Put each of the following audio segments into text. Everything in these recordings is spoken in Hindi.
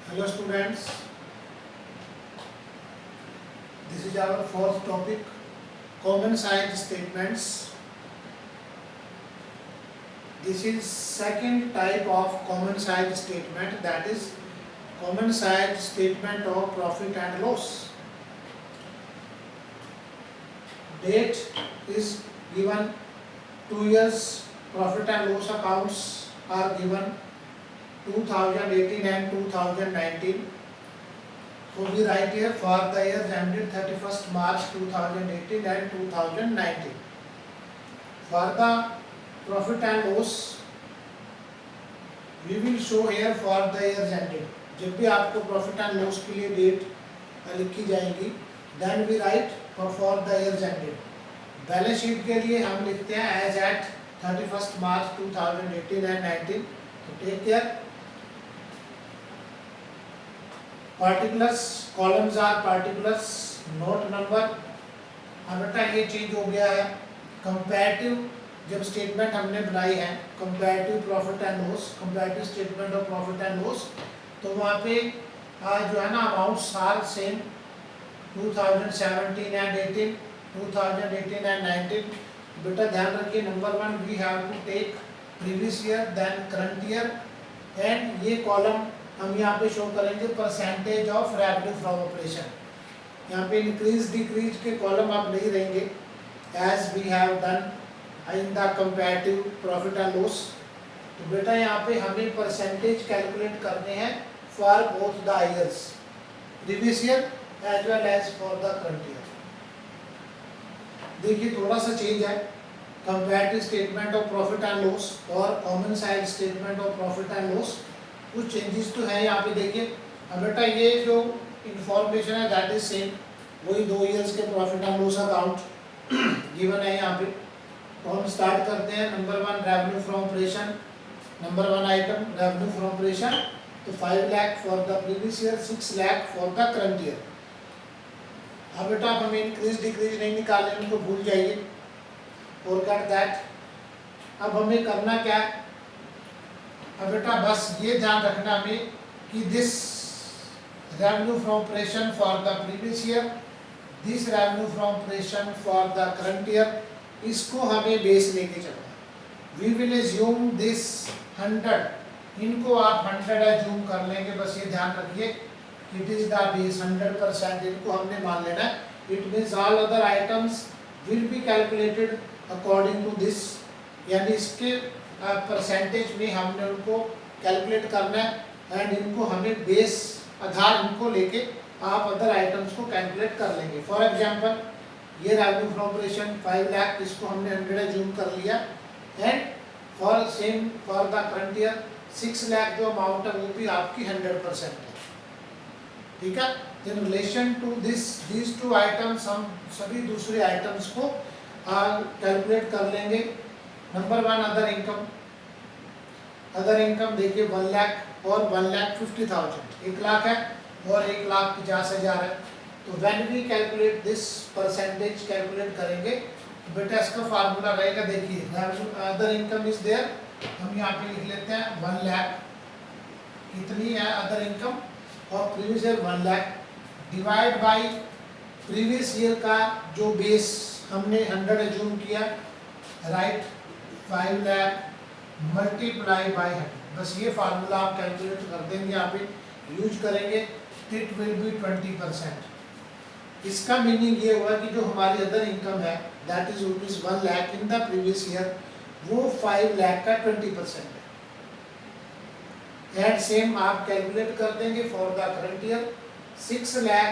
Hello students, this is our fourth topic, common size statements. This is second type of common size statement, that is common size statement of profit and loss. Date is given, 2 years profit and loss accounts are given, 2018 and 2019. So we write here for the years ended 31st March 2018 and 2019. For the profit and loss, we will show here for the years ended. जब भी आपको प्रॉफिट एंड लॉस के लिए डेट लिखी जाएगी, then we write for the years ended. Balance sheet के लिए हम लिखते हैं as eight 31st March 2018 and 19. तो take care. Particulars, columns are particulars, note number. अब बेटा ये चेंज हो गया है. कंपैरेटिव जब स्टेटमेंट हमने बनाई है, comparative profit and loss, comparative statement of profit and loss, तो वहाँ पे जो है ना amounts are same 2017 and 18, 2018 and 19. बेटा ध्यान रखिए, number 1 we have to take previous year then current year, and ये कॉलम हम यहाँ पे शो करेंगे percentage of revenue from operation. यहाँ पे इंक्रीज डिक्रीज के कॉलम आप नहीं रहेंगे as we have done in the comparative profit and loss. तो बेटा यहाँ पे हमें परसेंटेज कैलकुलेट करने हैं for both the years, previous year as well as for the current year. देखिए थोड़ा सा चेंज है. Comparative statement of profit and loss और common side statement of profit and loss, कुछ चेंजेस तो है यहाँ पे. देखिए अब बेटा ये जो इंफॉर्मेशन है दैट इज सेम, वही 2 इयर्स के profit and loss account given है यहाँ पे. तो हम स्टार्ट करते हैं. Number 1 revenue from operation, number 1 item revenue from operation. तो 5 lakh for the previous year, 6 lakh for the current year. अब बेटा आप हमें इंक्रीज डिक्रीज नहीं निकालें, उनको भूल जाइए. Forget that. अब हमें करना क्या है, अब बेटा बस ये ध्यान रखना हमें कि this revenue from operation for the previous year, this revenue from operation for the current year, इसको हमें बेस लेके चलना. वी विल एज्यूम दिस 100, इनको आप 100 एज्यूम कर लेंगे. बस ये ध्यान रखिए इट इज द बेस 100%, इनको हमने मान लेना है. It means all other items will be calculated according to this, यानी इसके परसेंटेज में हमने उनको कैलकुलेट करना है, एंड इनको हमें बेस आधार इनको लेके आप अदर आइटम्स को कैलकुलेट कर लेंगे. फॉर एग्जांपल ये रेवेन्यू फ्रॉम ऑपरेशन 5 लाख, इसको हमने 100 एज्यूम कर लिया, and for same for the current year 6 lakh जो अमाउंट है वो भी आपकी 100% है. ठीक है. In relation to these two items हम सभी दूसरे आइटम्स को कैलकुलेट कर लेंगे. Number 1 other income. Other income देखिए 1 लाख और 1,50,000, 1 लाख है और 1,50,000 है. तो when we calculate this percentage calculate करेंगे तो बेटा इसका फार्मूला रहेगा. देखिए अदर इनकम इज देयर, हम यहाँ पे लिख लेते हैं 1 लाख कितनी है अदर इनकम, और previous year 1 lakh divide by previous year का जो बेस हमने 100 एज्यूम किया, राइट, 5 लाख मल्टीप्लाई बाई 100. बस ये फार्मूला आप कैलकुलेट कर देंगे, यहाँ पे यूज करेंगे. It will be 20%. इसका मीनिंग ये हुआ कि जो हमारी अदर इनकम है that is rupees 1 lakh in the previous year, वो 5 लाख का 20% है. एंड सेम आप कैलकुलेट कर देंगे for the current year. 6 lakh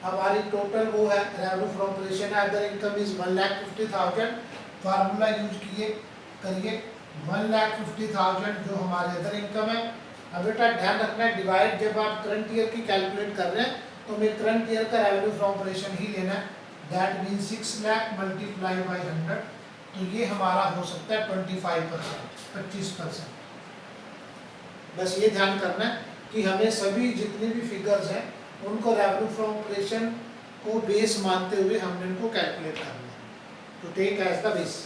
हमारी टोटल वो है रेवेन्यू फ्रॉम ऑपरेशन है. Other income is 1,50,000. Formula use करिए 1,50,000 जो हमारे अदर इनकम है. अब बेटा ध्यान रखना है डिवाइड जब आप करंट ईयर की कैलकुलेट कर रहे हैं तो हमें करंट ईयर का रेवेन्यू फ्रॉम ऑपरेशन ही लेना है. That mean 6 lakh multiply by 100, तो ये हमारा हो सकता है 25%, 25%. बस ये ध्यान करना है कि हमें सभी जितने भी फिगर्स हैं उनको रेवेन्यू फ्रॉम ऑपरेशन को बेस मानते हुए हमने इनको कैलकुलेट करना है. तो टेक एज द बेस.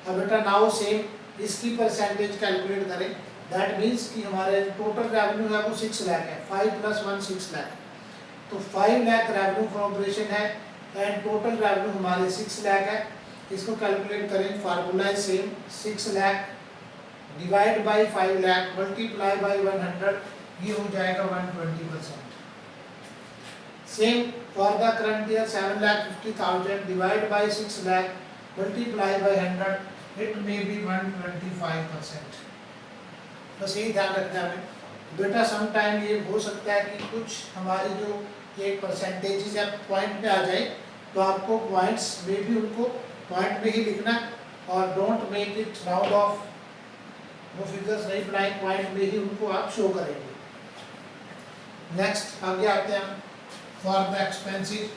अब बेटा नाउ सेम इसकी परसेंटेज कैलकुलेट करें. दैट मीन्स कि हमारे टोटल रेवेन्यू है वो 6 लाख है, 5 + 1 6 लाख, तो 5 लाख रेवेन्यू फ्रॉम ऑपरेशन है एंड टोटल रेवेन्यू हमारे 6 लाख है। इसको कैलकुलेट करें, फार्मूला है same, 6 lakh divide by 5 lakh multiply by 100, ये हो जाएगा 120%। Same for the current year 7,50,000 divide by 6 lakh multiply by 100, it may be 125%। बस यही ध्यान रखना है बेटा। सम टाइम ये हो सकता है कि कुछ हमारी जो ये परसेंटेजेस या पॉइंट पे आ जाए, तो आपको पॉइंट्स में भी उनको पॉइंट में ही लिखना है और don't make it round of, वो फिगर्स नहीं बनाए, पॉइंट में ही उनको आप शो करेंगे। नेक्स्ट आगे आते हैं हम फॉर द एक्सपेंसेस।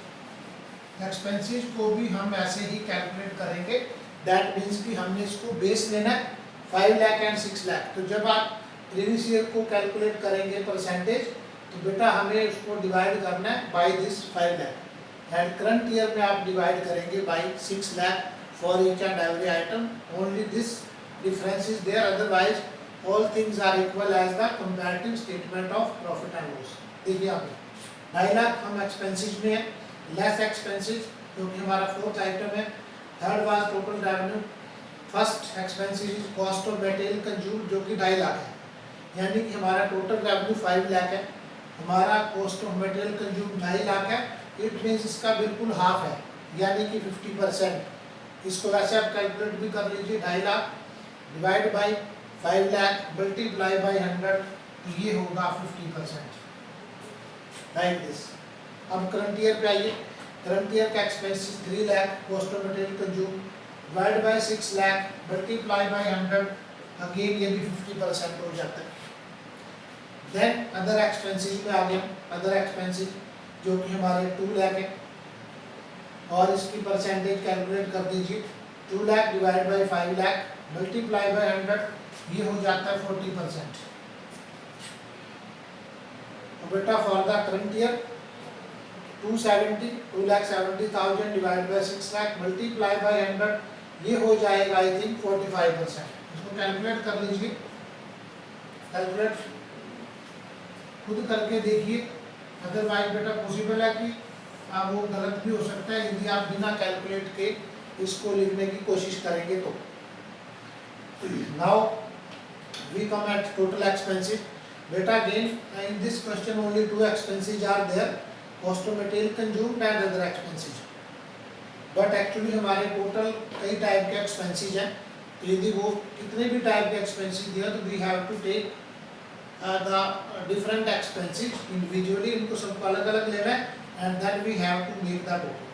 एक्सपेंसेस को भी हम ऐसे ही कैलकुलेट करेंगे, दैट मीन्स कि हमने इसको बेस लेना है 5 लाख एंड 6 लाख। तो जब आप प्रीवियस ईयर को कैलकुलेट करेंगे परसेंटेज, तो बेटा हमें उसको डिवाइड करना है by this 5 lakh and current year में आप डिवाइड करेंगे by 6 lakh for each and every item. Only this difference is there, otherwise all things are equal as the comparative statement of profit and loss. देखिए आप 2.5 लाख हम एक्सपेंसेस में है, लेस एक्सपेंसेस क्योंकि हमारा फोर्थ आइटम है। Third was total revenue, first expenses is cost of material consume जो कि 2.5 लाख है, यानी कि हमारा टोटल रेवेन्यू 5 लाख है, हमारा cost of material consume 2.5 lakh है। इट मीन्स इसका बिल्कुल हाफ है, यानी कि 50%। इसको वैसे आप कैलकुलेट भी कर लीजिए, 2.5 lakh divide by 5 lakh multiply by 100, तो ये होगा 50%, लाइक दिस। अब करंट ईयर पे आइए। करंट ईयर का expenses 3 lakh, cost of material consume divide by 6 lakh multiply by 100, again ये भी 50% हो जाता है। देन अदर एक्सपेंसेस में आ गए। अदर एक्सपेंसेस जो कि हमारे 2 लाख है और इसकी परसेंटेज कैलकुलेट कर दीजिए, 2 lakh divide by 5 lakh multiply by 100, ये हो जाता है 40%। तो बेटा for the current year 2,70,000 divide by 6 lakh multiply by 100, ये हो जाएगा आई थिंक 45%। इसको कैलकुलेट कर लीजिए, कैलकुलेट खुद करके देखिए, अदरवाइज बेटा पॉसिबल है कि आप वो गलत भी हो सकता है यदि आप बिना कैलकुलेट के इसको लिखने की कोशिश करेंगे तो। Now we come at total expenses. बेटा again in this question only 2 expenses are there, cost of material consumed and other expenses. But actually हमारे टोटल कई टाइप के एक्सपेंसेस हैं, तो यदि वो कितने भी टाइप के एक्सपेंसेस दिया तो we have to take the different expenses individually, इनको सबको अलग अलग लेना है and then we have to make the total.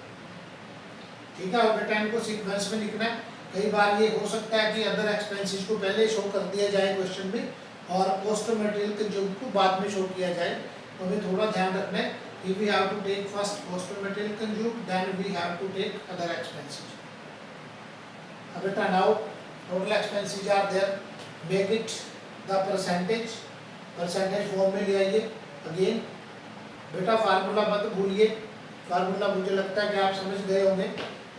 ठीक है, और बेटा इनको सीक्वेंस में लिखना है। कई बार ये हो सकता है कि अदर एक्सपेंसेस को पहले शो कर दिया जाए क्वेश्चन में और कॉस्ट ऑफ मटेरियल कंज्यूम को बाद में शो किया जाए, तो हमें थोड़ा ध्यान रखना है कि we have to take first cost of material consume, then we have to take other expenses. अब बेटा now total expenses are there, make it the percentage, percentage form में ले आइए। अगेन बेटा फार्मूला मत भूलिए, फार्मूला मुझे लगता है कि आप समझ गए होंगे।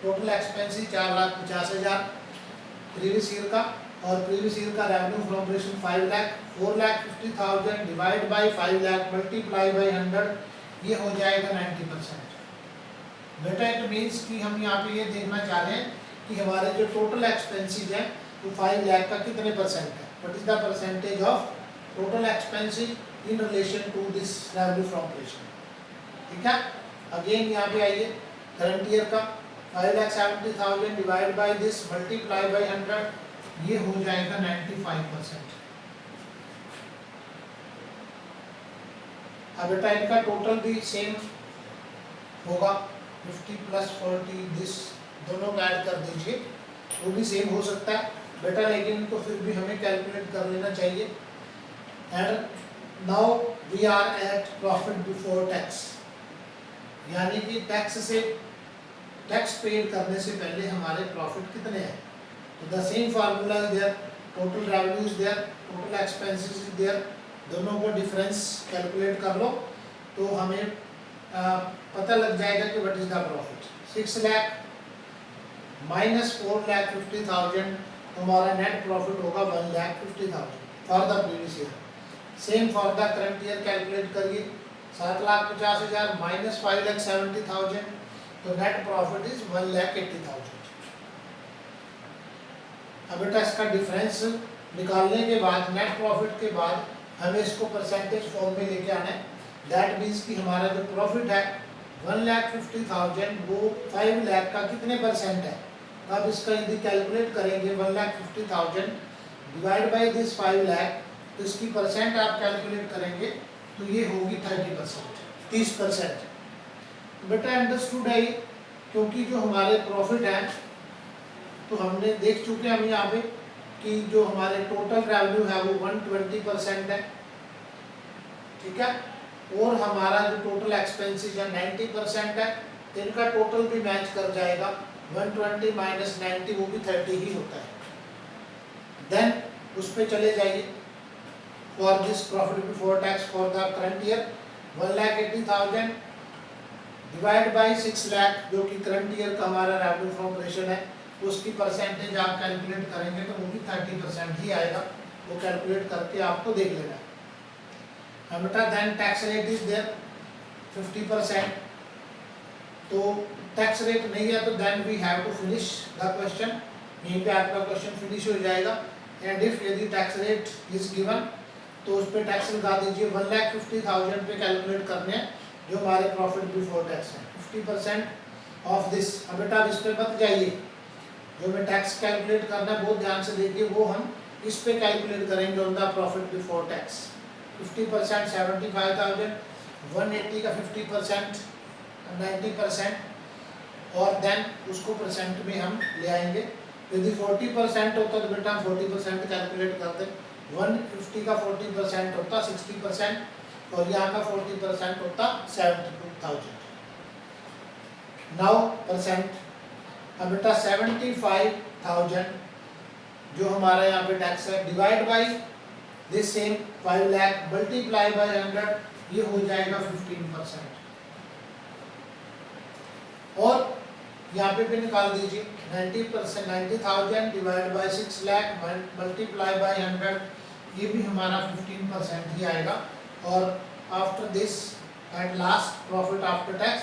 टोटल एक्सपेंसेस 4,50,000 प्रीवियस ईयर का, और प्रीवियस ईयर का revenue from operation 5 lakh, 4,50,000 divide by 5 lakh multiply by 100, ये हो जाएगा 90%। बेटा इट मीन्स कि हम यहाँ पे ये देखना चाह रहे हैं कि हमारे जो टोटल एक्सपेंसेस हैं वो 5 लाख का कितने परसेंट है, what is the percentage of total expenses in relation to this revenue from operation. ठीक है, अगेन यहाँ पे आइए, करंट ईयर का 5,70,000 divide by this multiply by 100, ये हो जाएगा 95%। अब बेटा इनका टोटल भी सेम होगा, 50 + 40 दिस दोनों का ऐड कर दीजिए, वो भी सेम हो सकता है बेटा, लेकिन इनको फिर भी हमें कैलकुलेट कर लेना चाहिए। And now we are at profit before tax, यानी कि टैक्स से टैक्स पेड करने से पहले हमारे प्रॉफिट कितने हैं। तो the same formula is there, total revenue is there, total expenses is there, दोनों को डिफरेंस कैलकुलेट कर लो तो हमें पता लग जाएगा कि what is the profit. 6 lakh minus 4,50,000, तो हमारा नेट प्रॉफिट होगा 1,50,000। For the previous year. Same for the current year calculate करिए, 7,50,000 माइनस 5,70,000, तो नेट प्रॉफिट इज 1,80,000। अब बेटा इसका डिफरेंस निकालने के बाद, नेट प्रॉफिट के बाद हमें इसको परसेंटेज फॉर्म में लेके आना है। दैट मीन्स कि हमारा जो प्रॉफिट है 1,50,000 वो 5 लाख का कितने परसेंट है। अब इसका यदि कैलकुलेट करेंगे 1,50,000 डिवाइड बाई दिस 5 लाख, तो इसकी परसेंट आप कैलकुलेट करेंगे तो ये होगी 30%, 30%। बेटा अंडरस्टूड है ये, क्योंकि जो हमारे प्रॉफिट है तो हमने देख चुके हैं हम यहाँ पे कि जो हमारे टोटल रेवेन्यू है वो 120% है, ठीक है, और हमारा जो टोटल एक्सपेंसेस है 90% है, तो इनका टोटल भी मैच कर जाएगा। 120 माइनस 90 वो भी 30 ही होता है। देन उस पर चले जाइए, for this profit before tax for the current year 1,80,000 divide by 6 lakh, जो कि करंट ईयर का हमारा रेवेन्यू फ्रॉम ऑपरेशन है, उसकी परसेंटेज आप कैलकुलेट करेंगे तो वो भी 30% ही आएगा। वो कैलकुलेट करके आपको देख लेना है। बेटा then tax rate is there 50%, तो टैक्स रेट नहीं है तो then we have to finish the question, यहीं पे आपका क्वेश्चन फिनिश हो जाएगा। एंड इफ यदि टैक्स रेट इज गिवन तो उस पर टैक्स लगा दीजिए। 1,50,000 पे कैलकुलेट करने हैं जो हमारे प्रॉफिट बिफोर टैक्स है, 50% ऑफ दिस। अब बेटा इस पे मत जाइए, जो हमें टैक्स कैलकुलेट करना है बहुत ध्यान से देखिए, वो हम इस पे कैलकुलेट करेंगे on the profit before tax. 50% 75,000, 180 का 50% 90%, और देन उसको परसेंट में हम ले आएंगे। यदि 40% होता तो बेटा हम 40% कैलकुलेट करते, 150 का 40% होता 60%, और यहाँ का 40% होता 72,000। नाउ परसेंट, अब बेटा 75,000 जो हमारा यहाँ पे टैक्स है divide by this same 5 lakh multiply by 100, ये हो जाएगा 15%। और यहाँ पे भी निकाल दीजिए 90%, 90,000 divide by 6 lakh multiply by 100, ये भी हमारा 15% ही आएगा। और after this at last profit after tax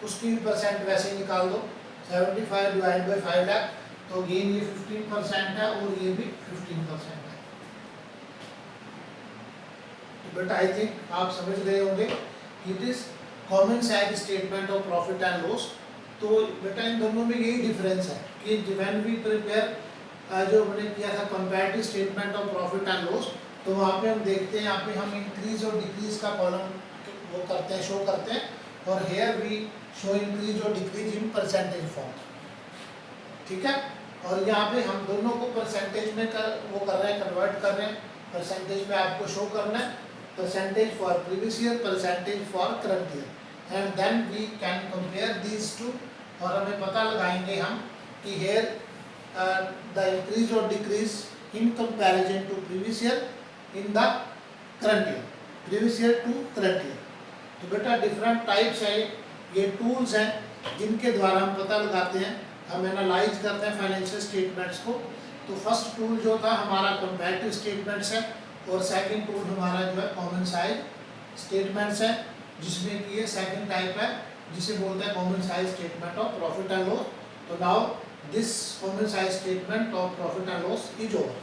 उसकी भी परसेंट वैसे ही निकाल दो, 75 डिवाइड बाई 5 लाख, तो अगेन ये 15% है और ये भी 15% है। तो बेटा आई थिंक आप समझ गए होंगे, it is common side statement of profit and loss. तो बेटा इन दोनों में यही डिफरेंस है कि व्हेन वी प्रिपेयर जो हमने किया था comparative statement of profit and loss, तो वहाँ पे हम देखते हैं, यहाँ पे हम इंक्रीज और डिक्रीज का कॉलम वो करते हैं, शो करते हैं, और हेयर वी शो इंक्रीज और डिक्रीज इन परसेंटेज फॉर्म, ठीक है। और यहाँ पे हम दोनों को परसेंटेज में वो कर रहे हैं, कन्वर्ट कर रहे हैं, परसेंटेज में आपको शो करना है, percentage for previous year, percentage for current year, and then we can compare these two, और हमें पता लगाएंगे हम कि हेयर द इंक्रीज और decrease in comparison to previous year in the current year, previous year to current year. तो बेटा डिफरेंट टाइप्स है, ये टूल्स हैं जिनके द्वारा हम पता लगाते हैं, हम एनालाइज करते हैं फाइनेंशियल स्टेटमेंट्स को। तो फर्स्ट टूल जो था हमारा कंपैरेटिव स्टेटमेंट्स है, और सेकंड टूल हमारा जो है कॉमन साइज स्टेटमेंट्स है, जिसमें कि ये सेकंड टाइप है जिसे बोलते हैं common size statement of profit and loss. तो now this common size statement of profit and loss is over.